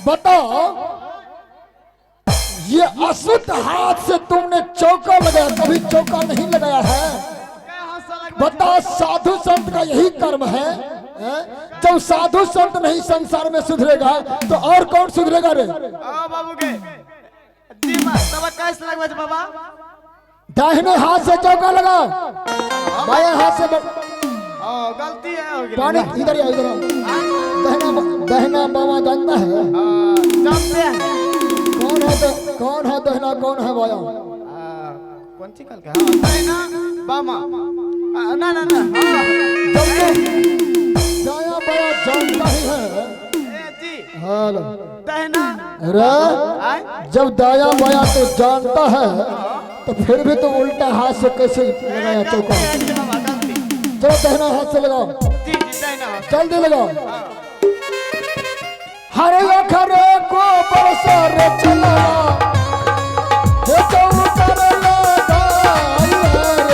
बताओ, ये अशुद्ध हाथ से तुमने चौका लगाया, कभी चौका नहीं लगाया है। बता, साधु संत का यही कर्म है, जब साधु संत नहीं संसार में सुधरेगा तो और कौन सुधरेगा रे? बाबू के कैसे लगवा बाबा? दाहिने हाथ से चौका लगाओ, बाएं हाथ से गलती है। पानी इधर इधर दहना बावा जानता है? जानते हैं। कौन है दहना, कौन है बाया? कौन सी कल का? दहना बामा। ना ना ना, दाया बाया जानता ही है जी। हेलो दहना रे, जब दाया बाया तो जानता है तो फिर भी तो उल्टा हाथ से कैसे लगाया चौका? चलो दहना हाथ से लगाओ, जल्दी लगाओ। हरे अखरे को बरसर चला हे चौकर लगाई रे,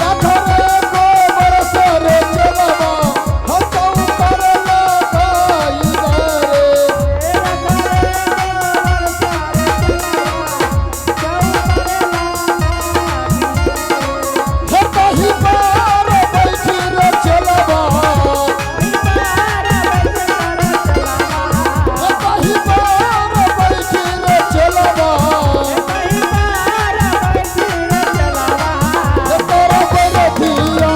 अखरे को बरसर चला हे चौकर लगाई रे, हे कहीं पार बैठी रे चलबा, हे कहीं पार बैठी रे चलबा, हे तोरा बरधिया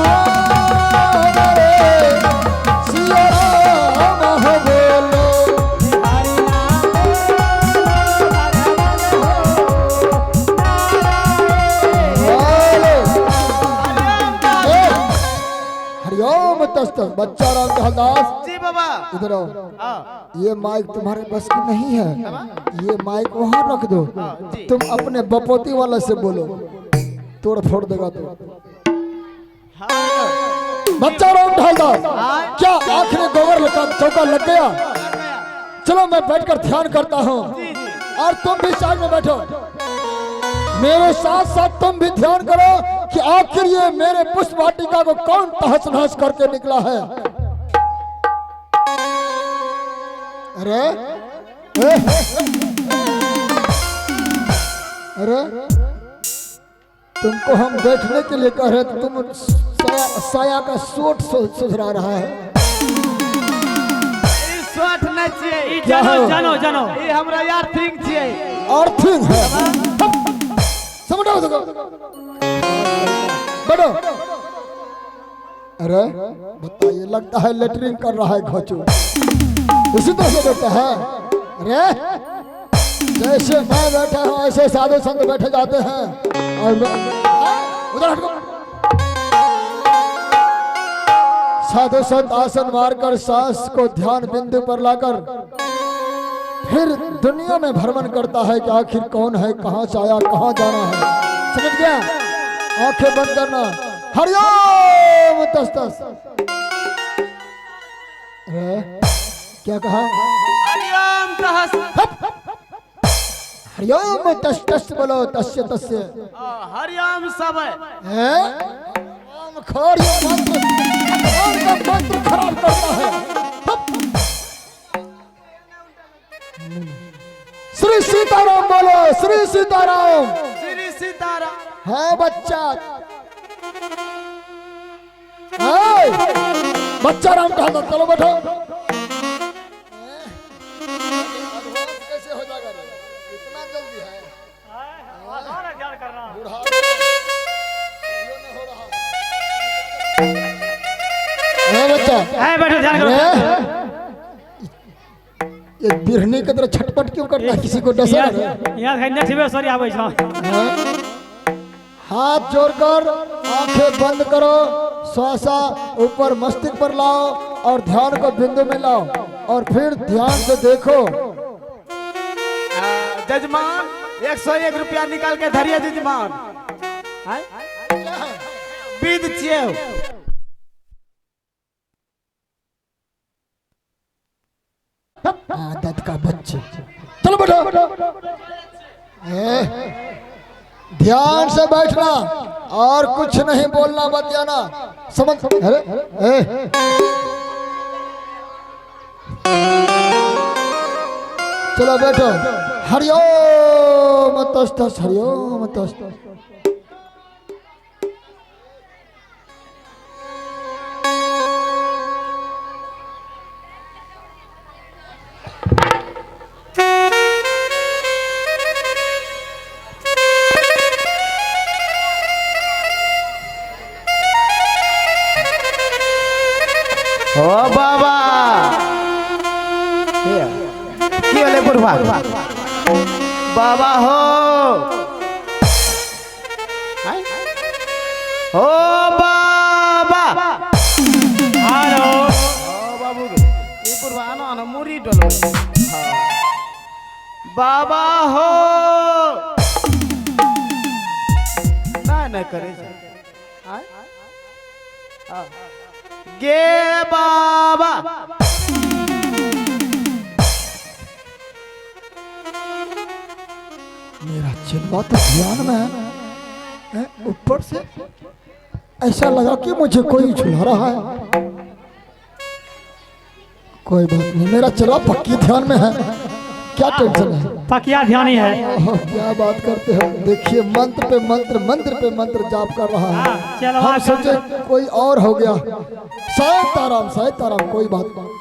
रे सिया राम हो बोलो, हरिओम तस्त बच्चा राम कहदास। जी बाबा। इधर आओ, ये माइक तुम्हारे बस की नहीं है, ये माइक वहां रख दो, तुम अपने बपोती वाला से बोलो, तोड़ फोड़ देगा तो। बच्चा राम ढालदास, क्या आखिरी गोबर लगा चौका लग गया? चलो मैं बैठकर ध्यान करता हूँ और तुम भी साइड में बैठो, मेरे साथ साथ तुम भी ध्यान करो कि आखिर ये मेरे पुष्प वाटिका को कौन तहस नहस करके निकला है। अरे अरे तुमको हम बैठने के लिए कह रहे थे, तुम साया का सोट सुधरा रहा है। सोट नहीं चाहिए, जानो जानो जानो, ये हमरा यार थिंग चाहिए। अर्थिंग है, समझो तो बैठो। अरे बताइए, लगता है लेटरिन कर रहा है घोचू, उसी तरह से बैठा है। अरे जैसे मैं बैठा हूँ ऐसे साधु संत बैठे जाते हैं, और उधर हटो। साधु संत आसन मारकर सांस को ध्यान बिंदु पर लाकर फिर दुनिया में भ्रमण करता है कि आखिर कौन है, कहाँ से आया, कहाँ जाना है। समझ गया? आंखें बंद करना। हरिओम तस तस। क्या कहा? हरिओम तहस। हरिओम तस तस बोलो, तस्य तस्य। हरिओम सब है। मंत्र खराब करता है। श्री सीताराम बोलो, श्री सीताराम। श्री सीताराम। है बच्चा, है बच्चा राम कहा था। चलो बैठो। कैसे हो जाएगा रे? इतना जल्दी है? ध्यान करना। बच्चा है, बैठो ध्यान करो। ये बिरहनी की तरह छटपट क्यों करता है? किसी को डसा है? यहाँ खन्ने छिपे सॉरी आवे छौ। हाथ जोड़कर आंखें बंद करो, श्वासा ऊपर मस्तिष्क पर लाओ और ध्यान को बिंदु में लाओ और फिर ध्यान से देखो। जजमान 101 रुपया निकाल के धरिए जजमान। विद चियो आदत का बच्चे। चलो बैठो। ध्यान से बैठना। और कुछ नहीं बोलना बतियाना समझ। अरे ए, चलो बैठो। हरिओम तस्तस हरिओम तस्तस। ओ बाबा की होले बुढ़वा बाबा हो आय? ओ बाबा हेलो ओ बाबू ये बुढ़वा आनो आनो मुरी डलो बाबा हो ना करे आय गे बाबा मेरा चिल्ला तो ध्यान में है, ऊपर से ऐसा लगा कि मुझे कोई झुला रहा है। कोई बात नहीं, मेरा चिल्ला पक्की ध्यान में है। क्या टेंशन है? पकिया ध्यान ही है। ओह, क्या बात करते हो। देखिए मंत्र पे मंत्र, मंत्र पे मंत्र जाप कर रहा है। हाँ, चलो हम आप सोचे कोई और हो गया। शायद ताराम कोई बात नहीं।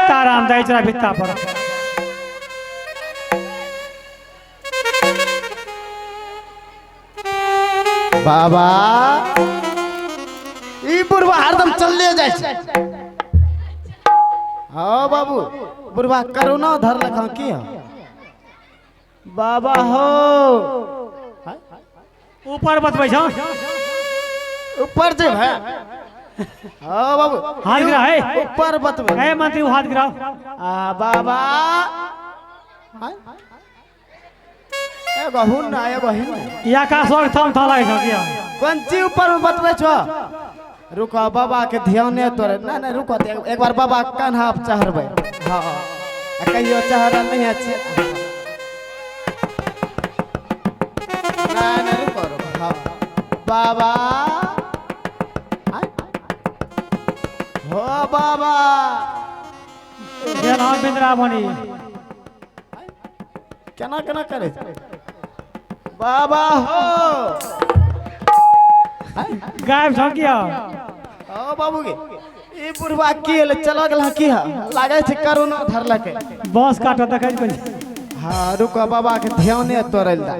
ताराम दैचरा भित्ता पर बाबा ई बुढ़वा हरदम चलले जाय छै। हाँ बाबू बुढ़वा करुणा धर लखा की हो बाबा हो ऊपर बतबै छौ ऊपर जे है। हाँ बाबू हाथ गिरा है ऊपर बतबे ए मंत्री हाथ गिराओ। आ बाबा एगो हुन ना एगो हिन या का स्वर्ग थम था लागे छौ किया कौन चीज ऊपर में बतबे छो। रुको बाबा के ध्याने तोरे ना ना रुको एक बार बाबा कान्हा पे चढ़बे। हां कहियो चढ़ल नहीं अच्छे ना ना रुको रुको हां बाबा हो बाबा ये नाम बिंद्रा बनी केना केना करे बाबा हो गायब छौ किया ओ बाबू के ई बुढ़वा केल चला गेल की है लागे छै करोना धरला के बस काटो देखै कोन। हां रुको बाबा के ध्याने तोरल दा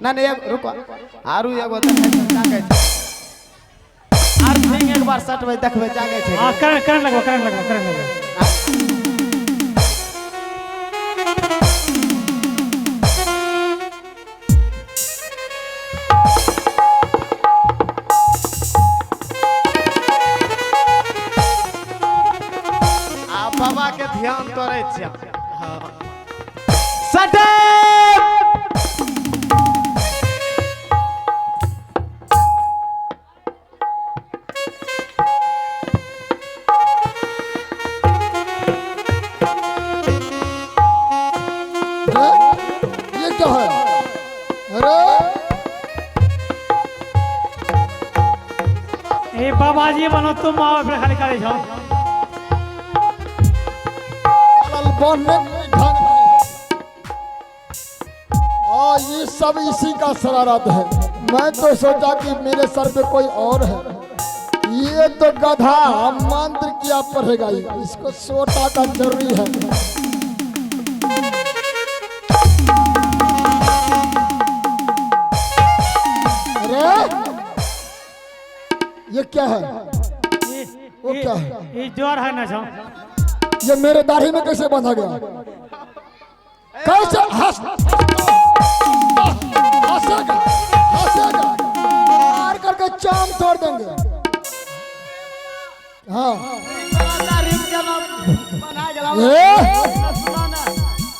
ना ना एक रुको आरु एगो देखै जागे छै आर थिंग एक बार सटबै देखबै जागे छै। हां करंट लगो बाबा के ध्यान तोरे छिया। सटे ये क्या है? अरे ए बाबा जी बनो तुम आओ फिर खाली करे छौ बनने की ढंग नहीं है। और ये सब इसी का शरारत है। मैं तो सोचा कि मेरे सर पे कोई और है। ये तो गधा मंत्र क्या पढ़ेगा, इसको सोटा का जरूरी है। अरे ये क्या है? वो क्या है? ये जोर है ना छौ ये मेरे दाढ़ी में कैसे बांधा गया? कैसे हंसेगा मार करके चाम तोड़ देंगे। हाँ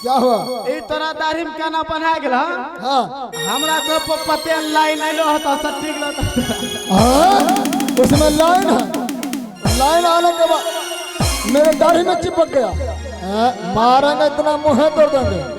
क्या हुआ? ई तोरा दाढ़ी में केना बना गेल? हाँ हमरा को पते लाइन आइलो होता सब ठीक लगता। उसमें लाइन है। लाइन आने के बाद मेरे दाढ़ी में चिपक गया। मारेंगे इतना मुंह तोड़ देंगे